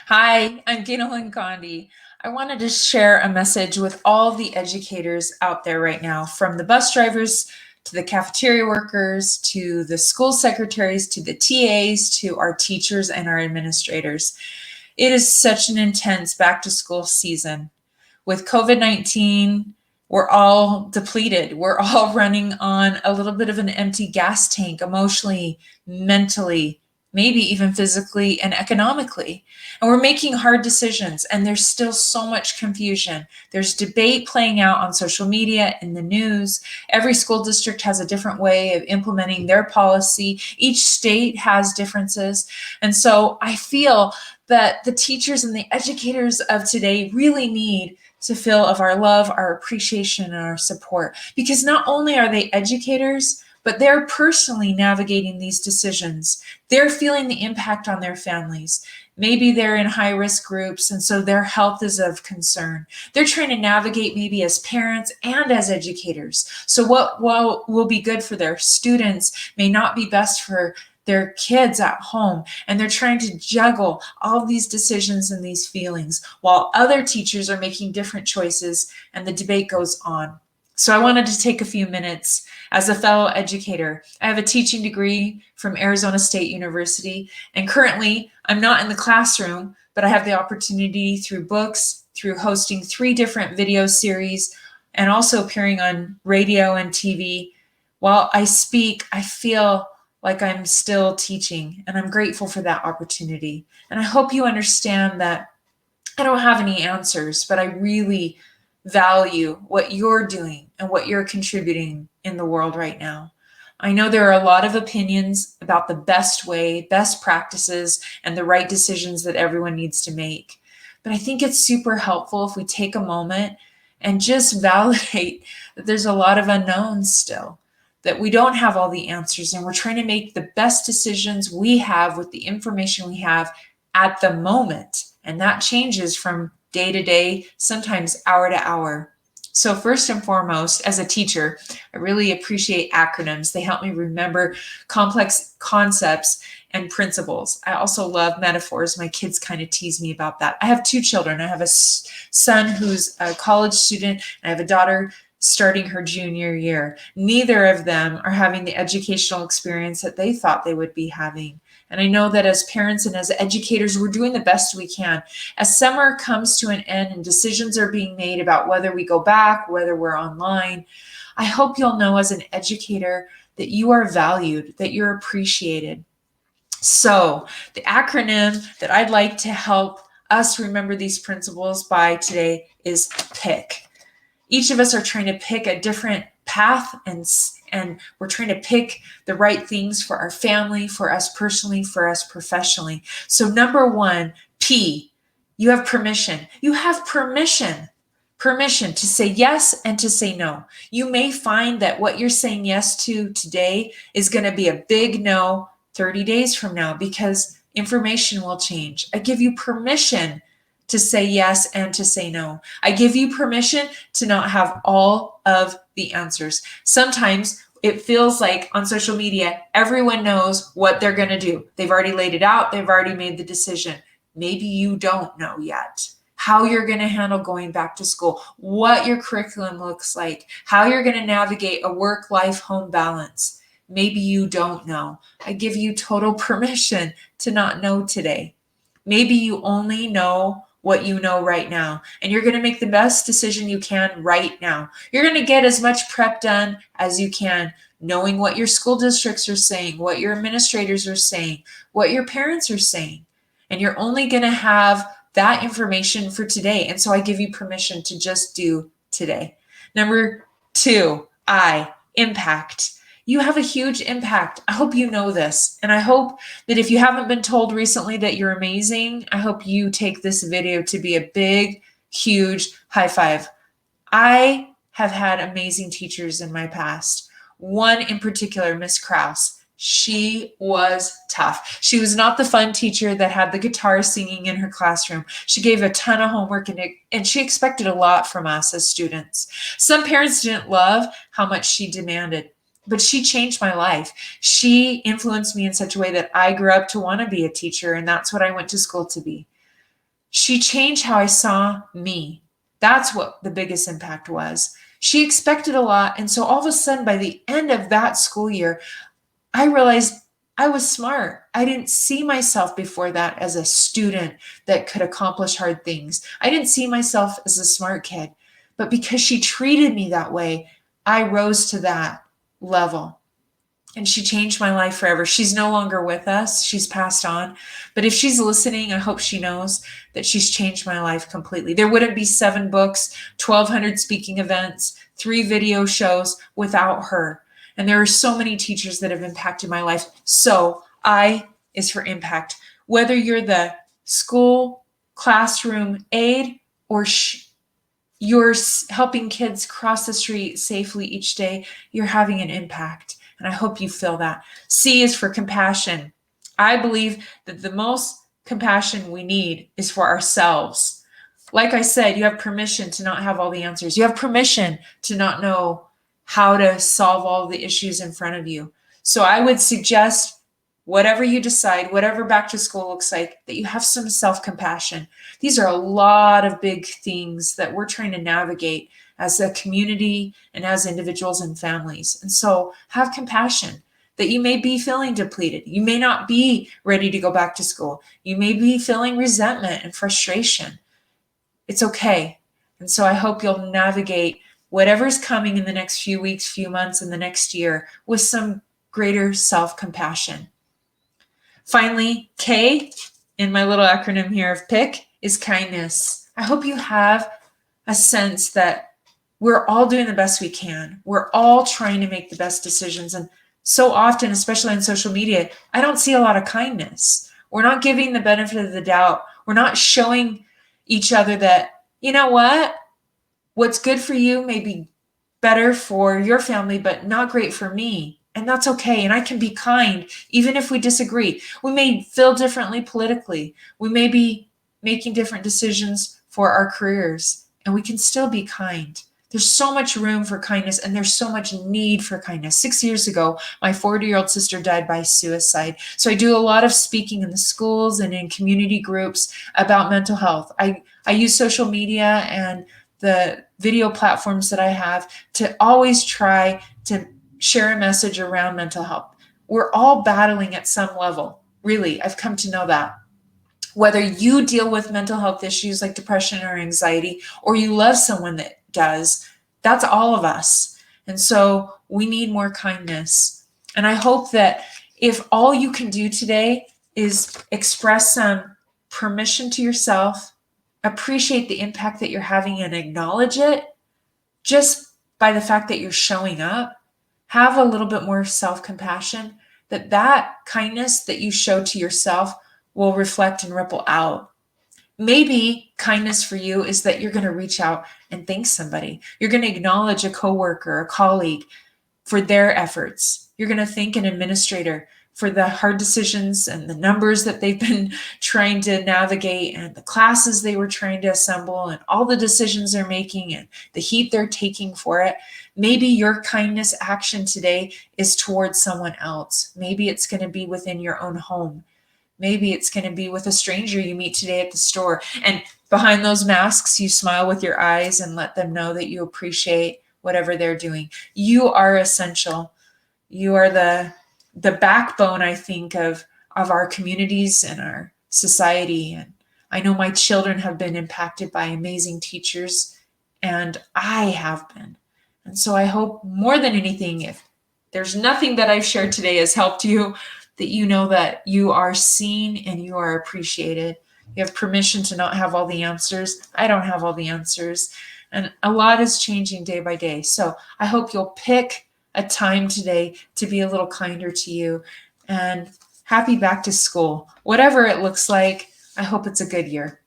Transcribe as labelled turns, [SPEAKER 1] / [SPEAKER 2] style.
[SPEAKER 1] Hi, I'm GANEL-LYN. I wanted to share a message with all the educators out there right now, from the bus drivers to the cafeteria workers to the school secretaries to the TAs to our teachers and our administrators. It is such an intense back to school season. With COVID-19, we're all depleted. We're all running on a little bit of an empty gas tank emotionally, mentally, maybe even physically and economically. And we're making hard decisions, and there's still so much confusion. There's debate playing out on social media, in the news. Every school district has a different way of implementing their policy. Each state has differences. And so I feel that the teachers and the educators of today really need to feel of our love, our appreciation, and our support. Because not only are they educators, but they're personally navigating these decisions. They're feeling the impact on their families. Maybe they're in high risk groups, and so their health is of concern. They're trying to navigate maybe as parents and as educators. So what will be good for their students may not be best for their kids at home, and they're trying to juggle all these decisions and these feelings while other teachers are making different choices, and the debate goes on. So I wanted to take a few minutes as a fellow educator. I have a teaching degree from Arizona State University, and currently I'm not in the classroom, but I have the opportunity through books, through hosting 3 different video series, and also appearing on radio and TV. While I speak, I feel like I'm still teaching, and I'm grateful for that opportunity. And I hope you understand that I don't have any answers, but I really value what you're doing and what you're contributing in the world right now. I know there are a lot of opinions about the best way, best practices, and the right decisions that everyone needs to make. But I think it's super helpful if we take a moment and just validate that there's a lot of unknowns still, that we don't have all the answers, and we're trying to make the best decisions we have with the information we have at the moment. And that changes from day to day, sometimes hour to hour. So first and foremost, as a teacher, I really appreciate acronyms. They help me remember complex concepts and principles. I also love metaphors. My kids kind of tease me about that. I have 2 children. I have a son who's a college student, and I have a daughter starting her junior year. Neither of them are having the educational experience that they thought they would be having. And I know that as parents and as educators, we're doing the best we can. As summer comes to an end and decisions are being made about whether we go back, whether we're online, I hope you'll know as an educator that you are valued, that you're appreciated. So the acronym that I'd like to help us remember these principles by today is PICK. Each of us are trying to pick a different path, and we're trying to pick the right things for our family, for us personally, for us professionally. So number 1, P, you have permission. You have permission to say yes and to say no. You may find that what you're saying yes to today is going to be a big no 30 days from now, because information will change. I give you permission to say yes and to say no. I give you permission to not have all of the answers. Sometimes it feels like on social media, everyone knows what they're going to do. They've already laid it out. They've already made the decision. Maybe you don't know yet how you're going to handle going back to school, what your curriculum looks like, how you're going to navigate a work-life-home balance. Maybe you don't know. I give you total permission to not know today. Maybe you only know what you know right now, and you're going to make the best decision you can right now. You're going to get as much prep done as you can, knowing what your school districts are saying, what your administrators are saying, what your parents are saying. And you're only going to have that information for today. And so I give you permission to just do today. Number 2, impact. You have a huge impact. I hope you know this. And I hope that if you haven't been told recently that you're amazing, I hope you take this video to be a big, huge high five. I have had amazing teachers in my past. One in particular, Miss Krause. She was tough. She was not the fun teacher that had the guitar singing in her classroom. She gave a ton of homework, and she expected a lot from us as students. Some parents didn't love how much she demanded, but she changed my life. She influenced me in such a way that I grew up to want to be a teacher, and that's what I went to school to be. She changed how I saw me. That's what the biggest impact was. She expected a lot. And so all of a sudden, by the end of that school year, I realized I was smart. I didn't see myself before that as a student that could accomplish hard things. I didn't see myself as a smart kid. But because she treated me that way, I rose to that level. And she changed my life forever. She's no longer with us. She's passed on. But if she's listening, I hope she knows that she's changed my life completely. There wouldn't be 7 books, 1,200 speaking events, 3 video shows without her. And there are so many teachers that have impacted my life. So I is for impact. Whether you're the school classroom aide or you're helping kids cross the street safely each day, you're having an impact. And I hope you feel that. C is for compassion. I believe that the most compassion we need is for ourselves. Like I said, you have permission to not have all the answers. You have permission to not know how to solve all the issues in front of you. So I would suggest, whatever you decide, whatever back to school looks like, that you have some self-compassion. These are a lot of big things that we're trying to navigate as a community and as individuals and families. And so have compassion that you may be feeling depleted. You may not be ready to go back to school. You may be feeling resentment and frustration. It's okay. And so I hope you'll navigate whatever's coming in the next few weeks, few months, and the next year with some greater self-compassion. Finally, K in my little acronym here of PIC is kindness. I hope you have a sense that we're all doing the best we can. We're all trying to make the best decisions. And so often, especially on social media, I don't see a lot of kindness. We're not giving the benefit of the doubt. We're not showing each other that, you know what? What's good for you may be better for your family, but not great for me. And that's okay. And I can be kind, even if we disagree. We may feel differently politically. We may be making different decisions for our careers, and we can still be kind. There's so much room for kindness, and there's so much need for kindness. 6 years ago, my 40-year-old sister died by suicide. So I do a lot of speaking in the schools and in community groups about mental health. I use social media and the video platforms that I have to always try to share a message around mental health. We're all battling at some level. Really, I've come to know that. Whether you deal with mental health issues like depression or anxiety, or you love someone that does, that's all of us. And so we need more kindness. And I hope that if all you can do today is express some permission to yourself, appreciate the impact that you're having and acknowledge it just by the fact that you're showing up, have a little bit more self-compassion, that kindness that you show to yourself will reflect and ripple out. Maybe kindness for you is that you're going to reach out and thank somebody. You're going to acknowledge a coworker, a colleague for their efforts. You're going to thank an administrator for the hard decisions and the numbers that they've been trying to navigate and the classes they were trying to assemble and all the decisions they're making and the heat they're taking for it. Maybe your kindness action today is towards someone else. Maybe it's going to be within your own home. Maybe it's going to be with a stranger you meet today at the store. And behind those masks, you smile with your eyes and let them know that you appreciate whatever they're doing. You are essential. You are the backbone, I think, of our communities and our society. And I know my children have been impacted by amazing teachers, and I have been. And so I hope more than anything, if there's nothing that I've shared today has helped you, that you know that you are seen and you are appreciated. You have permission to not have all the answers. I don't have all the answers. And a lot is changing day by day. So I hope you'll pick a time today to be a little kinder to you. And happy back to school. Whatever it looks like, I hope it's a good year.